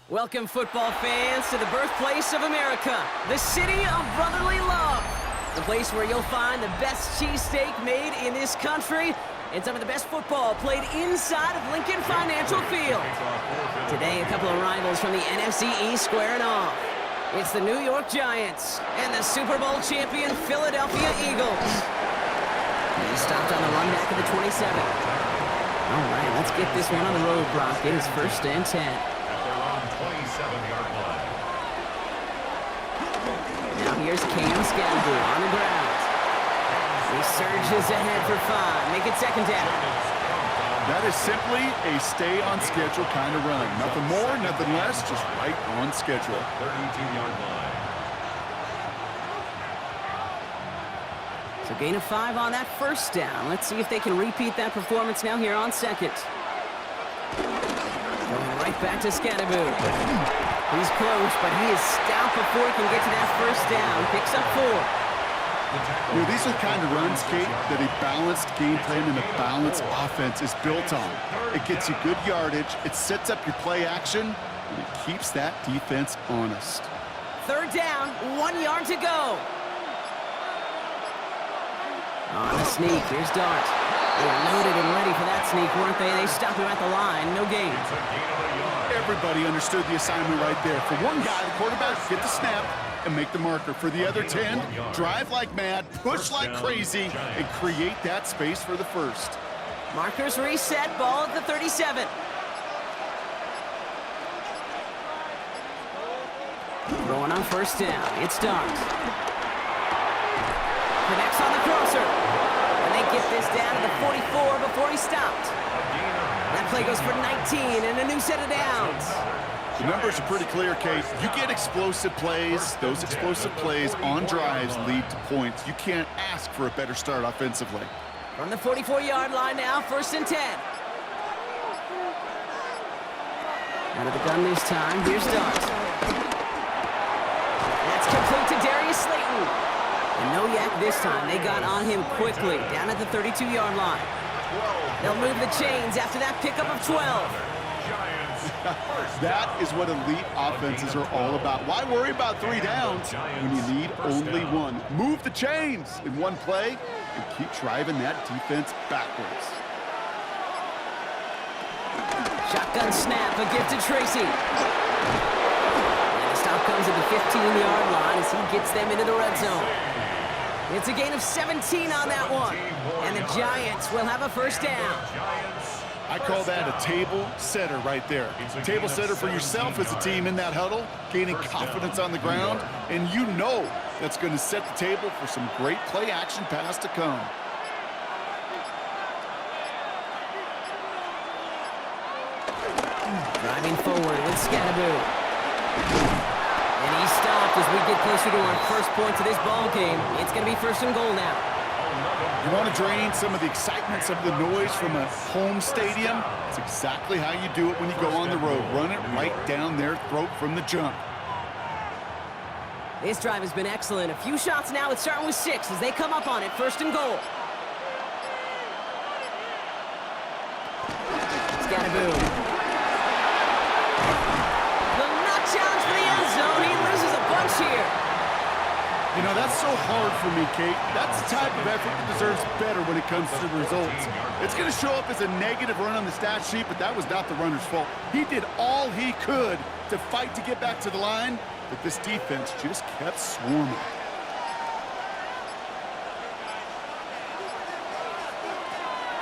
Welcome, football fans, to the birthplace of America, the city of brotherly love. The place where you'll find the best cheesesteak made in this country and some of the best football played inside of Lincoln Financial Field. Today, a couple of rivals from the NFC East squaring off. It's the New York Giants and the Super Bowl champion Philadelphia Eagles. He stopped on the run back of the 27. All right, let's get this one on the road, Brock. It is 1st and 10. Now here's Cam Scandal on the ground. He surges ahead for 5. Make it 2nd down. That is simply a stay-on-schedule kind of run. Nothing more, nothing less, just right on schedule. 32-yard line. So gain of 5 on that 1st down. Let's see if they can repeat that performance now here on 2nd. Going right back to Scandaboo. He's close, but he is stout before he can get to that 1st down. Picks up 4. You know, these are the kind of runs, Kate, that a balanced game plan and a balanced offense is built on. It gets you good yardage, it sets up your play action, and it keeps that defense honest. 3rd down, 1 yard to go. On the sneak, here's Dart. They were loaded and ready for that sneak, weren't they? They stopped him at the line, no gain. Everybody understood the assignment right there. For one guy, the quarterback, get the snap and make the marker. For the other 10, drive like mad, push like crazy, and create that space for the 1st. Markers reset, ball at the 37. Throwing on 1st down, it's Dart. Connects on the crosser. And they get this down to the 44 before he stopped. That play goes for 19 and a new set of downs. The numbers are pretty clear, Kate. You get explosive plays. Those explosive plays on drives lead to points. You can't ask for a better start offensively. From the 44-yard line now, 1st and 10. Out of the gun this time, here's Dart. That's complete to Darius Slayton. And no yak this time. They got on him quickly, down at the 32-yard line. They'll move the chains after that pickup of 12. That is what elite offenses are all about. Why worry about 3 downs when you need only 1? Move the chains in one play and keep driving that defense backwards. Shotgun snap, a gift to Tracy. And the stop comes at the 15-yard line as he gets them into the red zone. It's a gain of 17 on that one. And the Giants will have a 1st down. I call that a table setter right there. Table setter for yourself as a team in that huddle, gaining confidence on the ground, and you know that's going to set the table for some great play action pass to come. Driving forward with Scandaboo. And he stopped as we get closer to our 1st points of this ball game. It's going to be 1st and goal now. You want to drain some of the excitement, some of the noise from a home stadium? It's exactly how you do it when you go on the road. Run it right down their throat from the jump. This drive has been excellent. A few shots now. It's starting with 6 as they come up on it. 1st and goal. Scandaboo. The nut challenge for the end zone. He loses a bunch here. You know, that's so hard for me, Kate. That's the type of effort that deserves better when it comes to the results. It's going to show up as a negative run on the stat sheet, but that was not the runner's fault. He did all he could to fight to get back to the line, but this defense just kept swarming.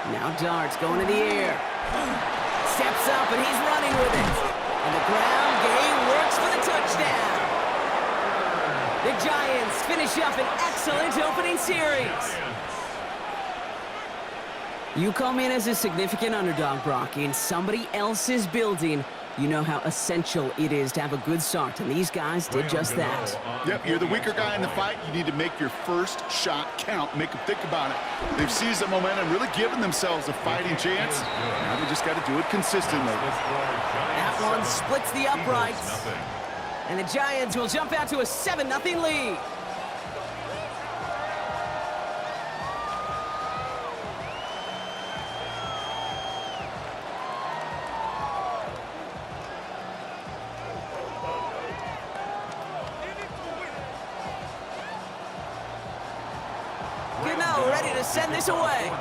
Now Dart's going to the air. Steps up, and he's running with it. And the ground game works for the touchdown. The Giants finish up an excellent opening series. You come in as a significant underdog, Brock, in somebody else's building. You know how essential it is to have a good start, and these guys did just that. Yep, you're the weaker guy in the fight. You need to make your 1st shot count. Make them think about it. They've seized the momentum, really given themselves a fighting chance. Now they just got to do it consistently. That one splits the uprights. And the Giants will jump out to a 7-0 lead. to send this away.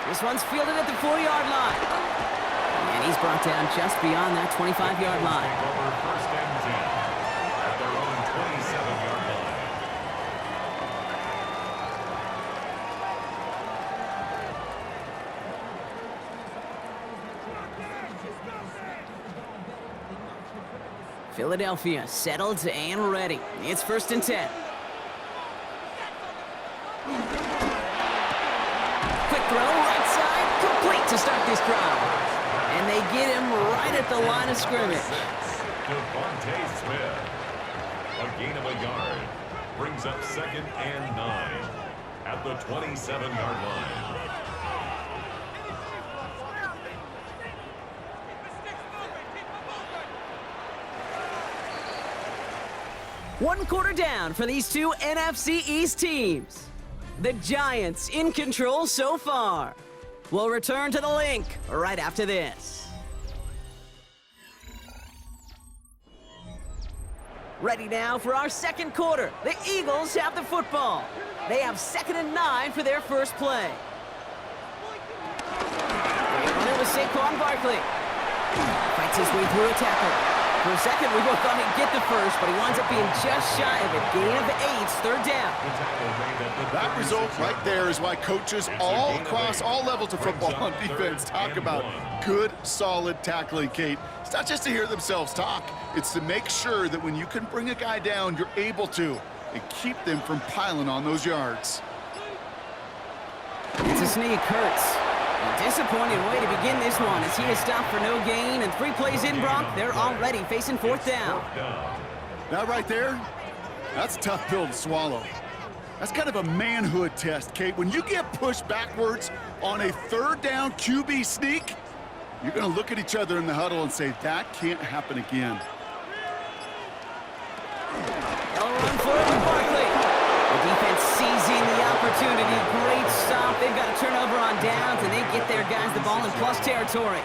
This one's fielded at the 4-yard line. And he's brought down just beyond that 25-yard line. First and 10 at their own 27-yard line. Philadelphia settled and ready. It's first and 10. Quick throw, right side, complete to start this drive. And they get him right at the line of scrimmage. Devontae Smith. A gain of a yard. Brings up second and 9 at the 27-yard line. One quarter down for these two NFC East teams. The Giants in control so far. We'll return to the link right after this. Ready now for our second quarter. The Eagles have the football. They have 2nd and 9 for their first play. They run it with Saquon Barkley. Fights his way through a tackle. For a second, we both thought he'd get the first, but he winds up being just shy of a gain of 8, third down. That result right there is why coaches all across all levels of football on defense talk about good, solid tackling, Kate. It's not just to hear themselves talk. It's to make sure that when you can bring a guy down, you're able to, and keep them from piling on those yards. It's a sneak, Hurts. A disappointing way to begin this one as he is stopped for no gain, and 3 plays in, Brock, they're already facing 4th down. That right there, that's a tough pill to swallow. That's kind of a manhood test, Kate. When you get pushed backwards on a 3rd down QB sneak, you're going to look at each other in the huddle and say, that can't happen again. They'll run for it with Barkley. The defense seizing the opportunity. Great stop. They've got a turnover on downs, and they get their guys the ball in plus territory.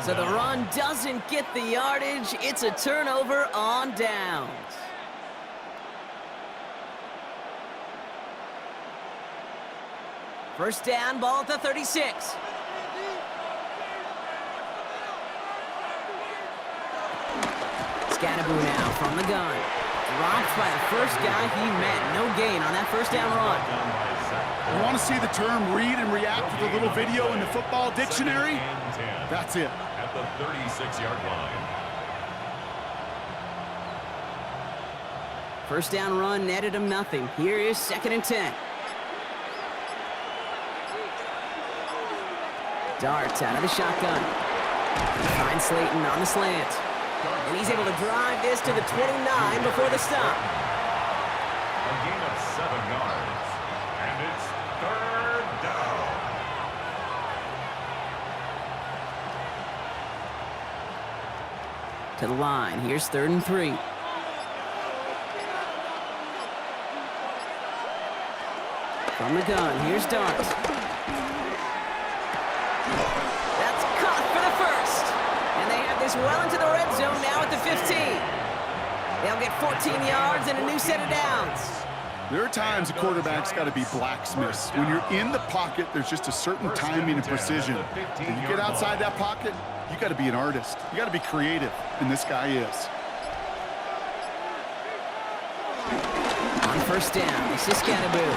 So the run doesn't get the yardage. It's a turnover on downs. First down, ball at the 36. Scatterboo now from the gun. Dropped by the first guy he met. No gain on that first down run. You want to see the term read and react with a little video in the football dictionary? That's it. At the 36-yard line. First down run netted him nothing. Here is 2nd and 10. Darts out of the shotgun. Finds Slayton on the slant. And he's able to drive this to the 29 before the stop. A gain of 7 yards. And it's 3rd down. To the line. Here's 3rd and 3. From the gun. Here's Darts. That's caught for the first. And they have this well into the red zone now at the 15. They'll get 14 yards and a new set of downs. There are times a quarterback's got to be blacksmiths. When you're in the pocket, there's just a certain timing and precision. When you get outside that pocket, you got to be an artist. You got to be creative, and this guy is. On first down, this is Scatterboo.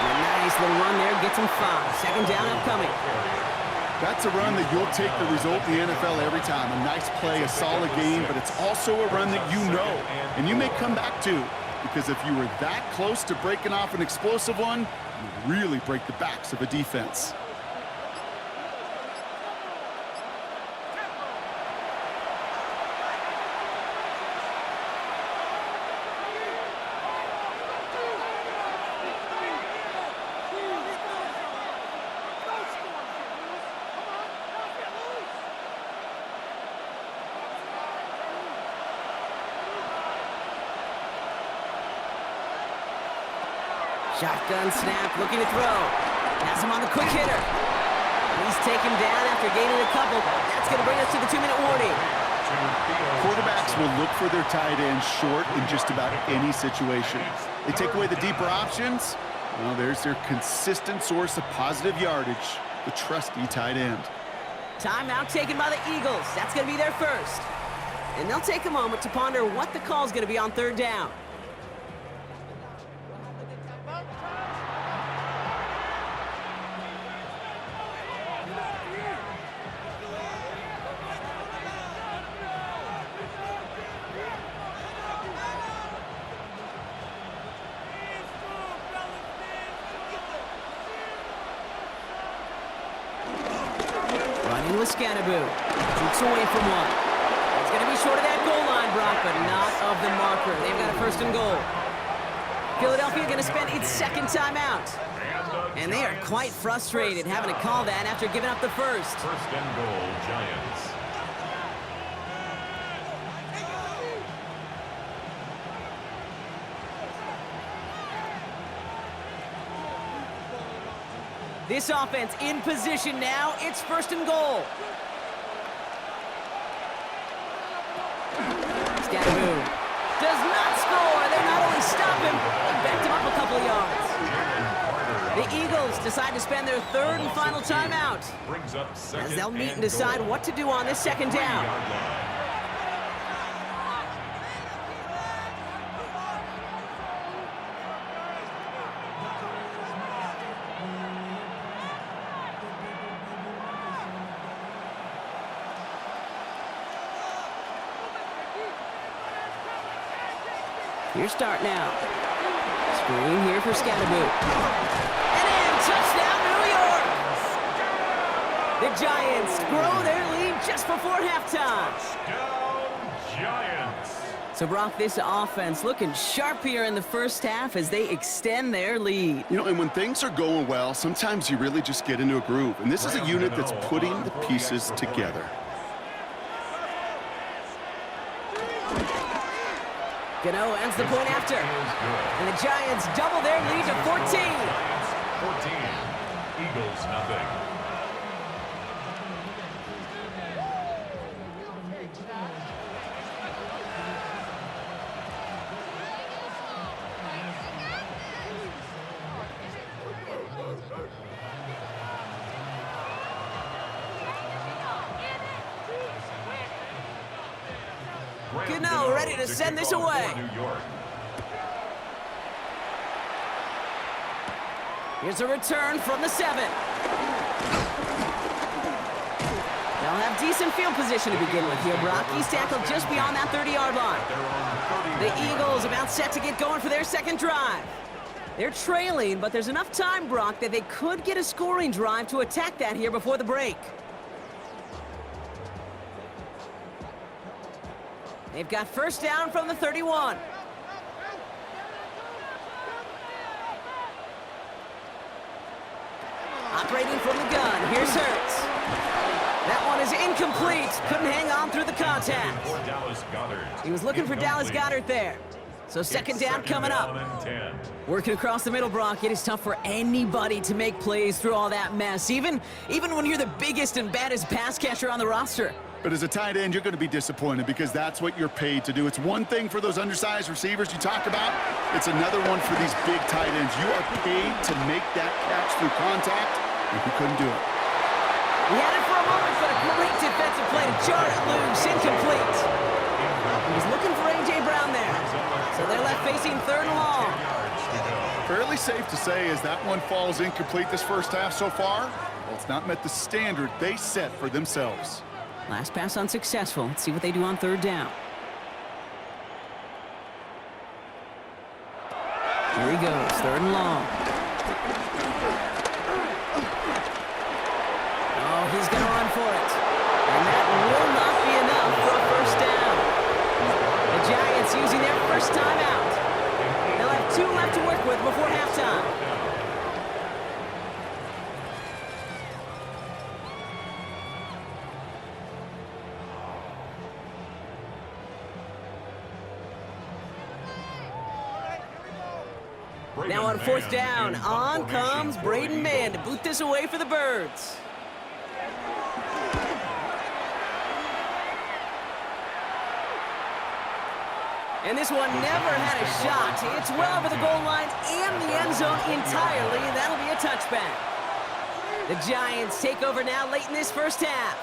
And a nice little run there gets him 5. 2nd down upcoming. That's a run that you'll take the result in the NFL every time. A nice play, a solid game, but it's also a run that you know, and you may come back to, because if you were that close to breaking off an explosive one, you really break the backs of a defense. Shotgun snap, looking to throw. Has him on the quick hitter. He's taken down after gaining a couple. That's going to bring us to the 2-minute warning. Quarterbacks will look for their tight end short in just about any situation. They take away the deeper options. Well, there's their consistent source of positive yardage, the trusty tight end. Timeout taken by the Eagles. That's going to be their first. And they'll take a moment to ponder what the call is going to be on third down. Running with Scannaboo. Shoots away from one. It's going to be short of that goal line, Brock, but not of the marker. They've got a first and goal. Philadelphia going to spend its second timeout. And they are quite frustrated having to call that after giving up the first. First and goal, Giants. This offense in position now. It's first and goal. Scannaboo does not score. They not only stop him, they backed him up a couple of yards. The Eagles decide to spend their third and final timeout as they'll meet and decide what to do on this second down. Your start now. Screen here for Scannaboo. And in, touchdown, New York! The Giants grow their lead just before halftime. Touchdown, Giants. So, Brock, this offense looking sharp here in the first half as they extend their lead. You know, and when things are going well, sometimes you really just get into a groove. And this is a unit that's putting the pieces together. Gano ends the point after. And the Giants double their lead to 14. 14. Eagles, nothing. Gano ready to send this away. Here's a return from the 7. They'll have decent field position to begin with here, Brock. He's tackled just beyond that 30-yard line. The Eagles about set to get going for their second drive. They're trailing, but there's enough time, Brock, that they could get a scoring drive to attack that here before the break. They've got first down from the 31. Operating from the gun, here's Hurts. That one is incomplete. Couldn't hang on through the contact. He was looking for Dallas Goedert there. So second down coming up. Working across the middle, Brock, it is tough for anybody to make plays through all that mess, even when you're the biggest and baddest pass catcher on the roster. But as a tight end, you're going to be disappointed because that's what you're paid to do. It's one thing for those undersized receivers you talk about. It's another one for these big tight ends. You are paid to make that catch through contact, and he couldn't do it. He had it for a moment, but a great defensive play to jar it loose, incomplete. He was looking for A.J. Brown there. So they're left facing third and long. Fairly safe to say as that one falls incomplete this first half so far, well, it's not met the standard they set for themselves. Last pass unsuccessful. Let's see what they do on third down. Here he goes, third and long. Oh, he's going to run for it. And that will not be enough for a first down. The Giants using their first timeout. They'll have 2 left to work with before halftime. Now on fourth down, on comes Braden Mann to boot this away for the Birds. And this one never had a shot. It's well over the goal line and the end zone entirely, and that'll be a touchback. The Giants take over now late in this first half.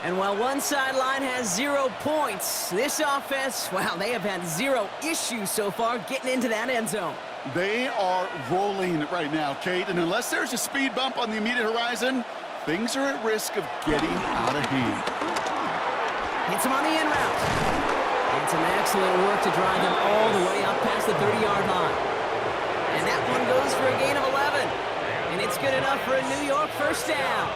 And while one sideline has 0 points, this offense, well, they have had 0 issues so far getting into that end zone. They are rolling right now, Kate, and unless there's a speed bump on the immediate horizon, things are at risk of getting out of hand. Hits him on the in route. And some excellent work to drive him all the way up past the 30-yard line. And that one goes for a gain of 11. And it's good enough for a New York first down.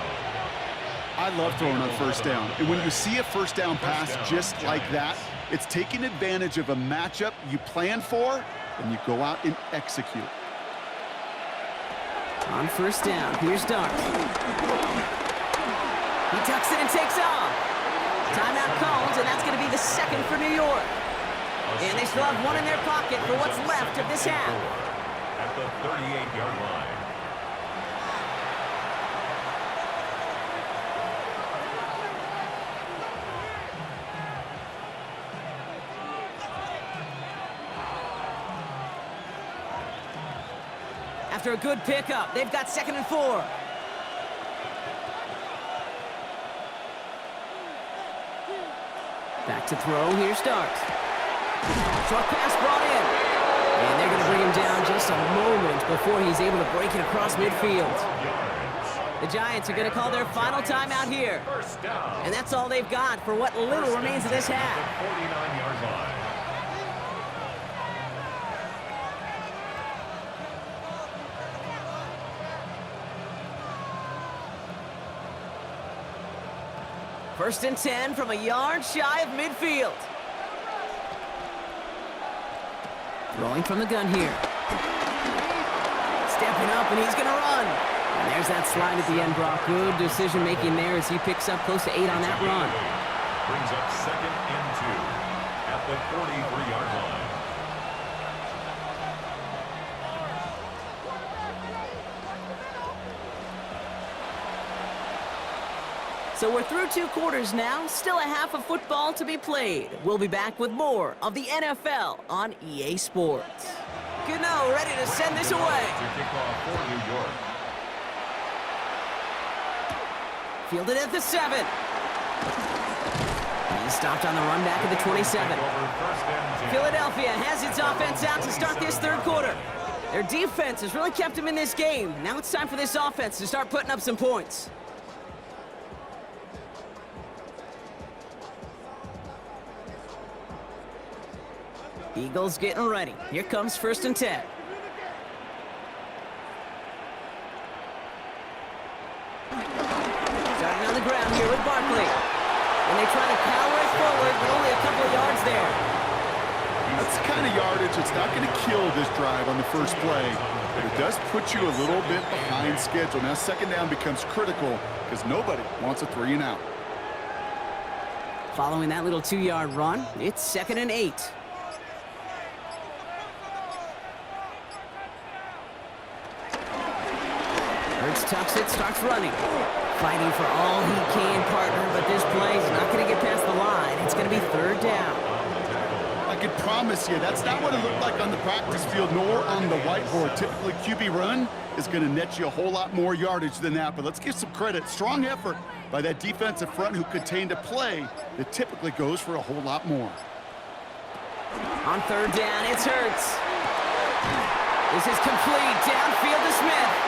I love throwing on first down. And when you see a first down pass just like that, it's taking advantage of a matchup you plan for, and you go out and execute. On first down, here's Dart. He tucks it and takes off. Timeout called, and that's going to be the second for New York. And they still have one in their pocket for what's left of this half. At the 38-yard line. After a good pickup, they've got 2nd and 4. Back to throw, here's Starks. Short pass brought in. And they're going to bring him down just a moment before he's able to break it across midfield. The Giants are going to call their final timeout here. And that's all they've got for what little remains of this half. 49-yard line. First and 10 from a yard shy of midfield. Rolling from the gun here. Stepping up, and he's going to run. And there's that slide at the end, Brock. Good decision-making there as he picks up close to 8 on that run. Brings up 2nd and 2 at the 43-yard line. So we're through 2 quarters now, still a half of football to be played. We'll be back with more of the NFL on EA Sports. Gano ready to send this away. To kick off for New York. Fielded at the 7. He's stopped on the run back at the 27. Philadelphia has its offense out to start this 3rd quarter. Their defense has really kept them in this game. Now it's time for this offense to start putting up some points. Eagles getting ready. Here comes 1st and 10. Starting on the ground here with Barkley. And they try to power it forward, but only a couple of yards there. That's the kind of yardage that's not going to kill this drive on the first play, but it does put you a little bit behind schedule. Now 2nd down becomes critical because nobody wants a 3 and out. Following that little 2-yard run, it's 2nd and 8. Tucks it, starts running. Fighting for all he can, partner, but this play is not going to get past the line. It's going to be 3rd down. I can promise you, that's not what it looked like on the practice field, nor on the whiteboard. Typically, QB run is going to net you a whole lot more yardage than that, but let's give some credit. Strong effort by that defensive front who contained a play that typically goes for a whole lot more. On 3rd down, it's Hurts. This is complete. Downfield to Smith.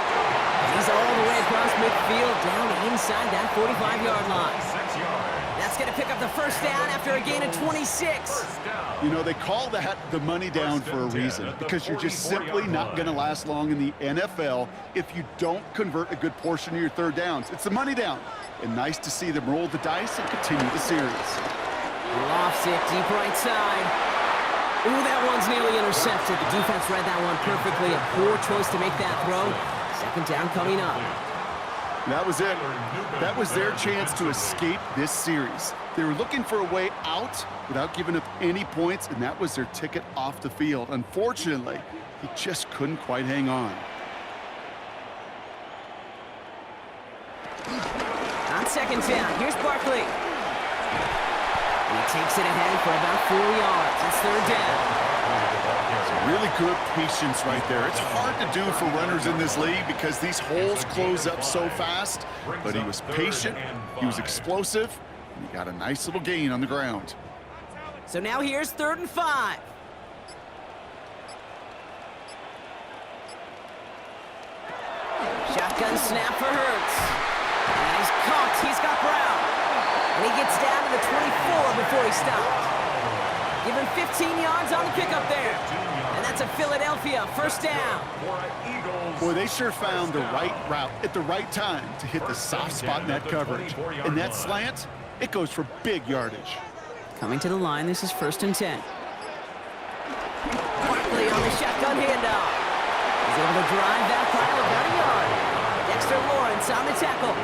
He's all the way across midfield, down inside that 45-yard line. 6 yards. That's going to pick up the first down after a gain of 26. You know, they call that the money down for a reason, because you're just simply not going to last long in the NFL if you don't convert a good portion of your 3rd downs. It's the money down. And nice to see them roll the dice and continue the series. Lofts it deep right side. Ooh, that one's nearly intercepted. The defense read that one perfectly. A poor choice to make that throw. 2nd down coming up. That was it. That was their chance to escape this series. They were looking for a way out without giving up any points, and that was their ticket off the field. Unfortunately, he just couldn't quite hang on. On 2nd down, here's Barkley. And he takes it ahead for about 4 yards. It's third down. Really good patience right there. It's hard to do for runners in this league because these holes close up so fast. But he was patient, he was explosive, and he got a nice little gain on the ground. So now here's 3rd and 5. Shotgun snap for Hurts. And he's caught. He's got Brown. And he gets down to the 24 before he stopped. Give him 15 yards on the pickup there. And that's a Philadelphia first down. Boy, they sure found the right route at the right time to hit the soft spot in that coverage. And that slant, it goes for big yardage. Coming to the line, this is 1st and 10. Barkley on the shotgun handoff. He's able to drive that pile about a yard. Dexter Lawrence on the tackle.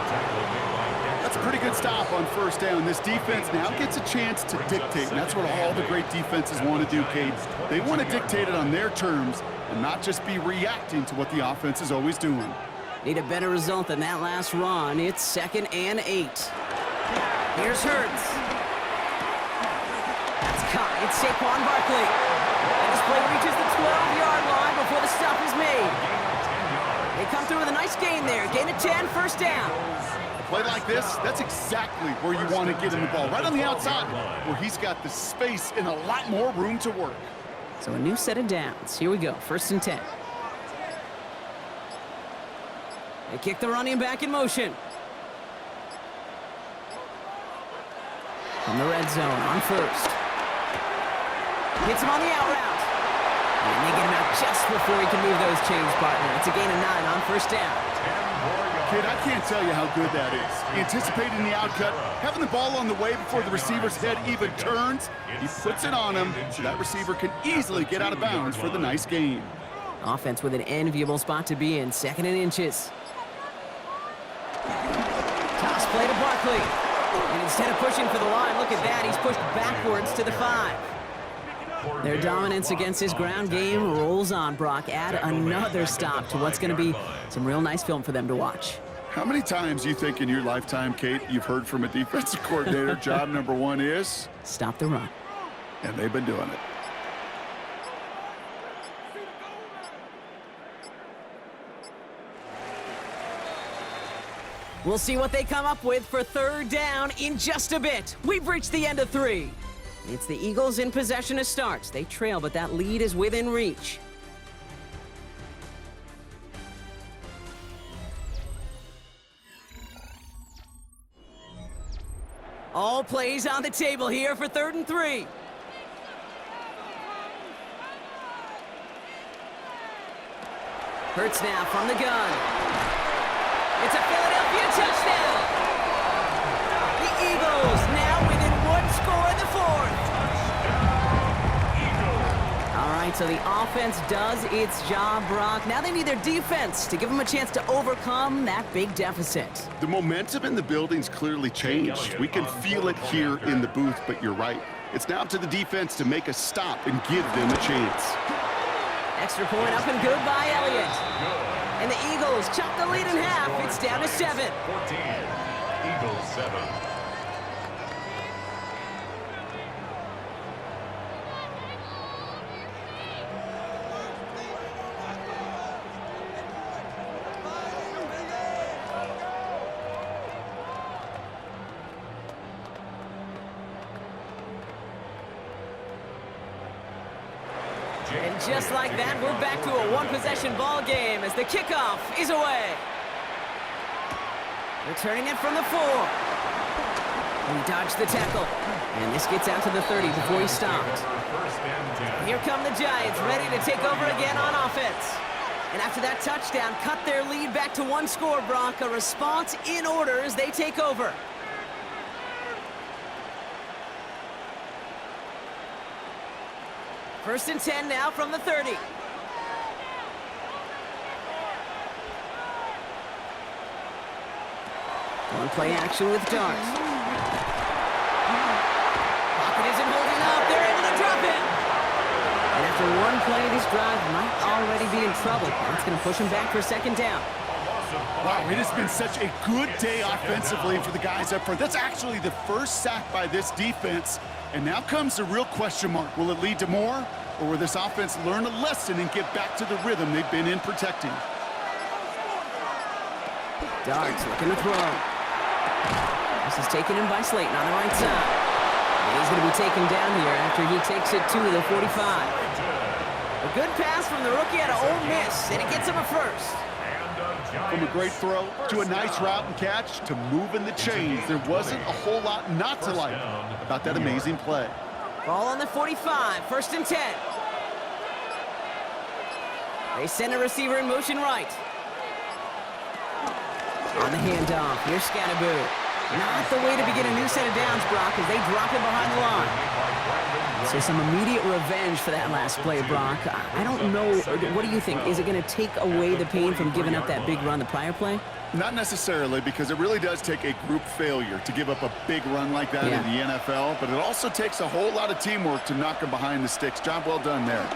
That's a pretty good stop on 1st down. This defense now gets a chance to dictate, and that's what all the great defenses want to do, Kate. They want to dictate it on their terms and not just be reacting to what the offense is always doing. Need a better result than that last run. It's 2nd and 8. Here's Hurts. That's caught. It's Saquon Barkley. And this play reaches the 12-yard line before the stop is made. They come through with a nice gain there. Gain of 10, first down. A play like this, that's exactly where you want to get him the ball, right on the outside, where he's got the space and a lot more room to work. So a new set of downs. Here we go, 1st and 10. They kick the running back in motion. From the red zone on 1st. Hits him on the out route. And they get him out just before he can move those chains, partner. It's a gain of 9 on 1st down. Kid, I can't tell you how good that is. Anticipating the outcut, having the ball on the way before the receiver's head even turns, he puts it on him so that receiver can easily get out of bounds for the nice gain. Offense with an enviable spot to be in, 2nd and inches. Toss play to Barkley. And instead of pushing for the line, look at that, he's pushed backwards to the 5. Their dominance against his ground game rolls on, Brock. Add another stop to what's going to be some real nice film for them to watch. How many times do you think in your lifetime, Kate, you've heard from a defensive coordinator, job number 1 is? Stop the run. And they've been doing it. We'll see what they come up with for 3rd down in just a bit. We've reached the end of 3. It's the Eagles in possession to start. They trail, but that lead is within reach. All plays on the table here for 3rd and 3. Hurts now from the gun. It's a Philadelphia touchdown. The Eagles now within 1 score in the 4th. All right, so the offense does its job, Brock. Now they need their defense to give them a chance to overcome that big deficit. The momentum in the building's clearly changed. We can feel it here in the booth, but you're right. It's now up to the defense to make a stop and give them a chance. Extra point up and good by Elliott. And the Eagles chop the lead in half. It's down to 7. 14. Eagles 7. And just like that, we're back to a one-possession ball game as the kickoff is away. Returning it from the 4. He dodged the tackle. And this gets out to the 30 before he stopped. Here come the Giants, ready to take over again on offense. And after that touchdown, cut their lead back to 1 score, Brock. A response in order as they take over. First and 10 now from the 30. One play action with Darts. Pocket isn't holding up. They're able to drop it. And after one play, this drive might already be in trouble. That's going to push him back for 2nd down. Wow, it has been such a good day offensively for the guys up front. That's actually the first sack by this defense. And now comes the real question mark. Will it lead to more? Or will this offense learn a lesson and get back to the rhythm they've been in protecting? Darts looking to throw. This is taken in by Slayton on the right side. And he's going to be taken down here after he takes it to the 45. A good pass from the rookie out of Ole Miss, and it gets him a first. From a great throw to a nice route and catch to moving the chains, there wasn't a whole lot not to like about that amazing play. Ball on the 45, 1st and 10. They send a receiver in motion right. On the handoff, here's Scatterboo. Not the way to begin a new set of downs, Brock, as they drop him behind the line. So some immediate revenge for that last play, Brock. I don't know, what do you think? Is it going to take away the pain from giving up that big run the prior play? Not necessarily, because it really does take a group failure to give up a big run like that in the NFL, but it also takes a whole lot of teamwork to knock him behind the sticks. Job well done there.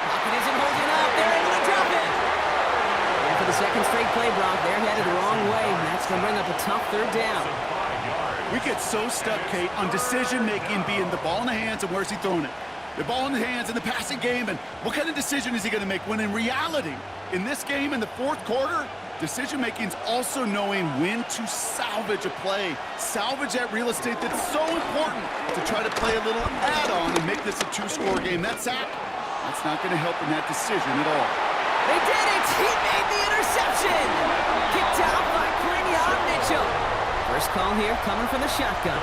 Pocket isn't holding up. They're able to drop it. And for the second straight play, Brock, they're headed the wrong way, and that's going to bring up a tough 3rd down. We get so stuck, Kate, on decision-making being the ball in the hands and where's he throwing it. The ball in the hands in the passing game, and what kind of decision is he going to make? When in reality, in this game, in the 4th quarter, decision-making is also knowing when to salvage a play. Salvage that real estate that's so important to try to play a little add-on and make this a 2-score game. That sack, that's not going to help in that decision at all. They did it! He made the interception! Kicked out by Quinion Mitchell. First call here coming from the shotgun.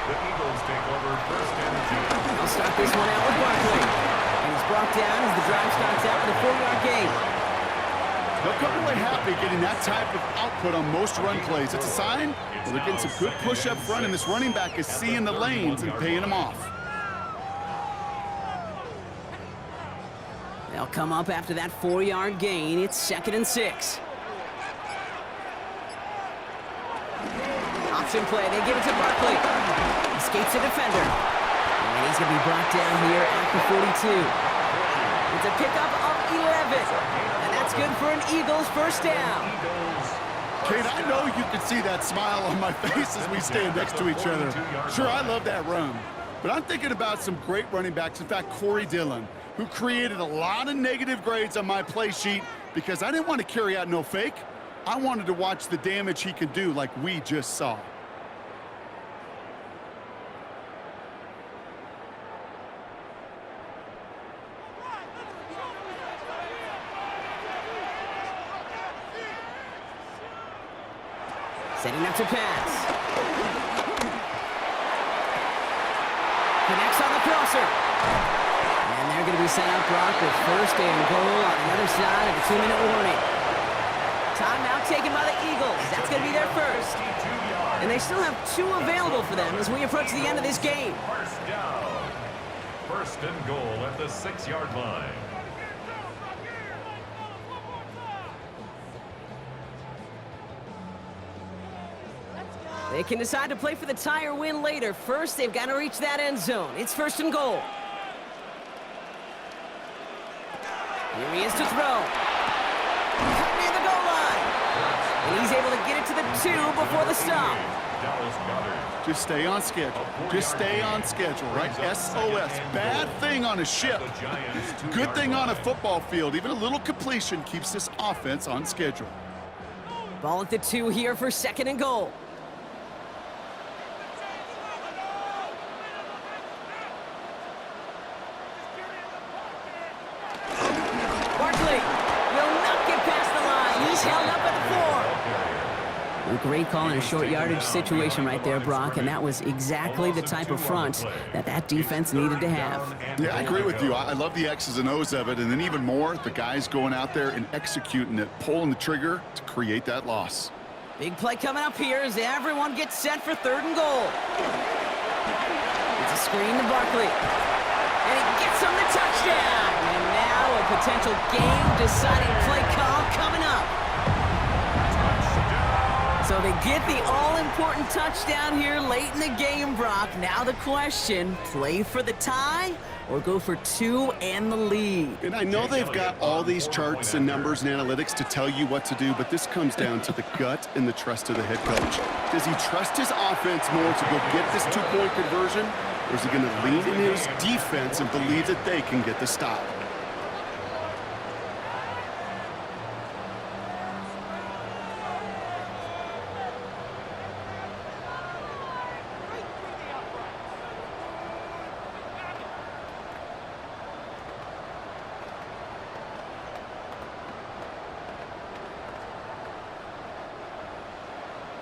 The Eagles take over 1st and 10. They'll start this one out with Barkley. And he's brought down as the drive starts out with a 4-yard gain. They'll come away happy getting that type of output on most run plays. It's a sign that they're getting some good push up front, and this running back is seeing the lanes and paying them off. They'll come up after that 4-yard gain. It's 2nd and 6. Option play. They give it to Barkley. Escapes a defender. And he's going to be brought down here at the 42. It's a pickup of 11. And that's good for an Eagles 1st down. Kate, I know you can see that smile on my face as we stand next to each other. Sure, I love that run. But I'm thinking about some great running backs. In fact, Corey Dillon, who created a lot of negative grades on my play sheet because I didn't want to carry out no fake. I wanted to watch the damage he could do like we just saw. Setting up to pass. Connects on the crosser. And they're going to be set up, Brock, with 1st and goal on the other side of a 2-minute warning. Timeout taken by the Eagles. That's going to be their first. And they still have 2 available for them as we approach the end of this game. 1st down. 1st and goal at the 6-yard line. They can decide to play for the tie or win later. First, they've got to reach that end zone. It's 1st and goal. Here he is to throw. Cut near the goal line. And he's able to get it to the 2 before the stop. Just stay on schedule. Just stay on schedule, right? SOS. Bad thing on a ship. Good thing on a football field. Even a little completion keeps this offense on schedule. Ball at the 2 here for 2nd and goal. Held up at the 4. Great call in a short yardage situation right there, Brock, and that was exactly the type of front that defense needed to have. Yeah, I agree with you. I love the X's and O's of it, and then even more, the guys going out there and executing it, pulling the trigger to create that loss. Big play coming up here as everyone gets set for 3rd and goal. It's a screen to Barkley. And he gets him the touchdown. And now a potential game-deciding play call coming up. So they get the all-important touchdown here late in the game, Brock. Now the question, play for the tie or go for 2 and the lead. And I know they've got all these charts and numbers and analytics to tell you what to do, but this comes down to the gut and the trust of the head coach. Does he trust his offense more to go get this 2-point conversion, or is he going to lean in his defense and believe that they can get the stop?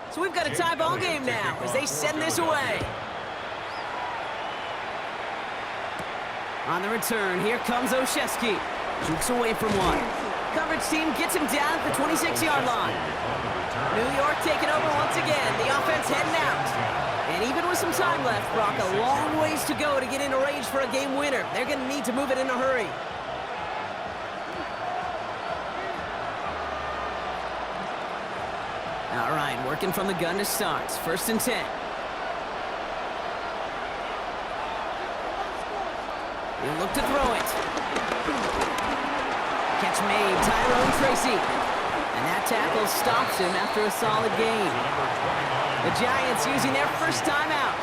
So we've got a tie ball game now as they send this away. On the return, here comes Olszewski. Jukes away from one. Coverage team gets him down at the 26-yard line. New York taking over once again. The offense heading out. And even with some time left, Brock, a long ways to go to get into range for a game winner. They're going to need to move it in a hurry. All right, working from the gun to start. 1st and 10. He'll look to throw it. Catch made, Tyrone Tracy. And that tackle stops him after a solid gain. The Giants using their first timeout.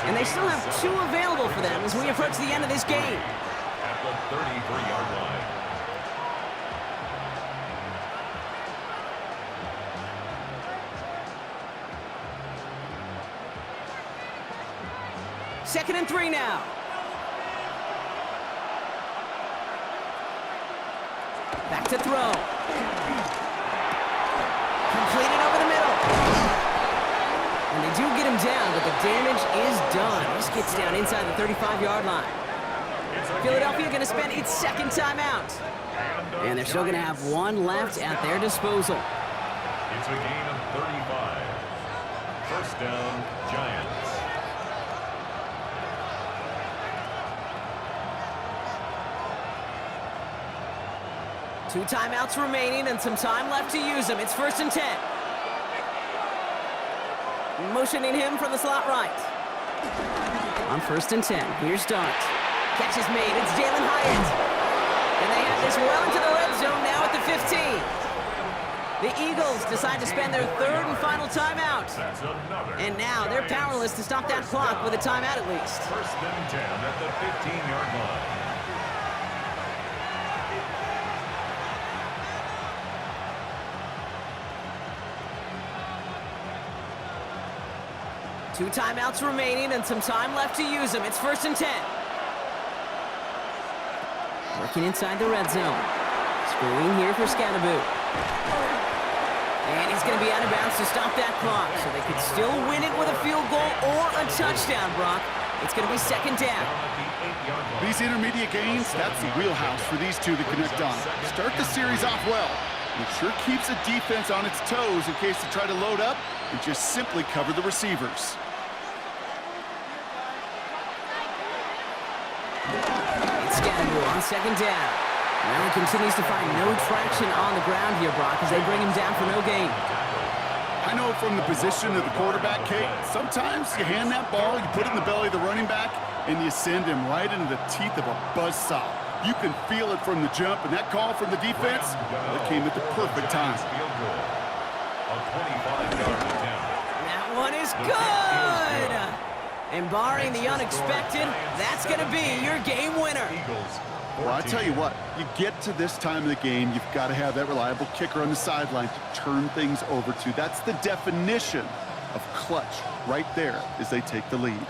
And they still have 2 available for them as we approach the end of this game. At the 33-yard line. Second and 3 now. Back to throw. Completed over the middle. And they do get him down, but the damage is done. This gets down inside the 35-yard line. Philadelphia going to spend its second timeout. And they're still going to have 1 left at their disposal. It's a gain of 35. First down, Giants. Two timeouts remaining and some time left to use them. It's 1st and 10. Motioning him from the slot right. On 1st and 10, here's Dart. Catch is made, it's Jalen Hyatt. And they have this well into the red zone now at the 15. The Eagles decide to spend their 3rd and final timeout. And now they're powerless to stop that clock with a timeout at least. 1st and 10 at the 15-yard line. Two timeouts remaining and some time left to use them. It's 1st and 10. Working inside the red zone. Screen here for Scatterboot. And he's going to be out of bounds to stop that clock. So they could still win it with a field goal or a touchdown, Brock. It's going to be 2nd down. These intermediate gains, that's the wheelhouse for these two to connect on. Start the series off well. It sure keeps the defense on its toes in case they try to load up and just simply cover the receivers. It's Scatterboot on 2nd down. Now he continues to find no traction on the ground here, Brock, as they bring him down for no gain. I know from the position of the quarterback, Kate, sometimes you hand that ball, you put it in the belly of the running back, and you send him right into the teeth of a buzzsaw. You can feel it from the jump, and that call from the defense, that came at the perfect time. That one is good! And barring the unexpected, that's going to be your game winner. Well, I tell you what, you get to this time of the game, you've got to have that reliable kicker on the sideline to turn things over to. That's the definition of clutch right there as they take the lead.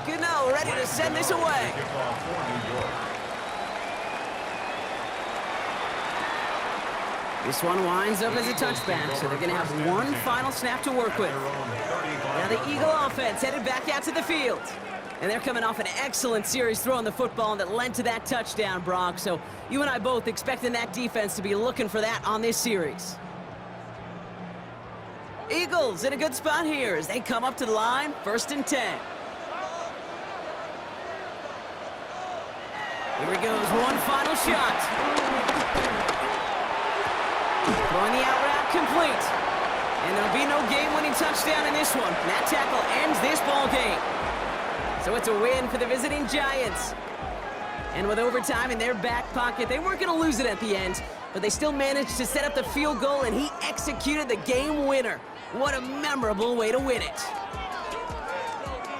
Good now, ready to send this away. This one winds up as a touchback, so they're going to have 1 final snap to work with. Now the Eagle offense headed back out to the field. And they're coming off an excellent series throwing the football that led to that touchdown, Brock. So you and I both expecting that defense to be looking for that on this series. Eagles in a good spot here as they come up to the line, 1st and 10. Here he goes, one final shot. Throwing the out route complete. And there'll be no game-winning touchdown in this one. And that tackle ends this ball game. So it's a win for the visiting Giants. And with overtime in their back pocket, they weren't going to lose it at the end, but they still managed to set up the field goal, and he executed the game winner. What a memorable way to win it.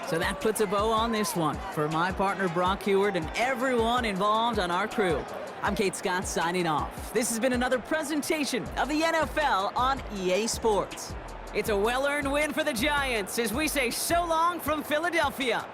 So that puts a bow on this one. For my partner, Brock Heward, and everyone involved on our crew, I'm Kate Scott signing off. This has been another presentation of the NFL on EA Sports. It's a well-earned win for the Giants as we say so long from Philadelphia.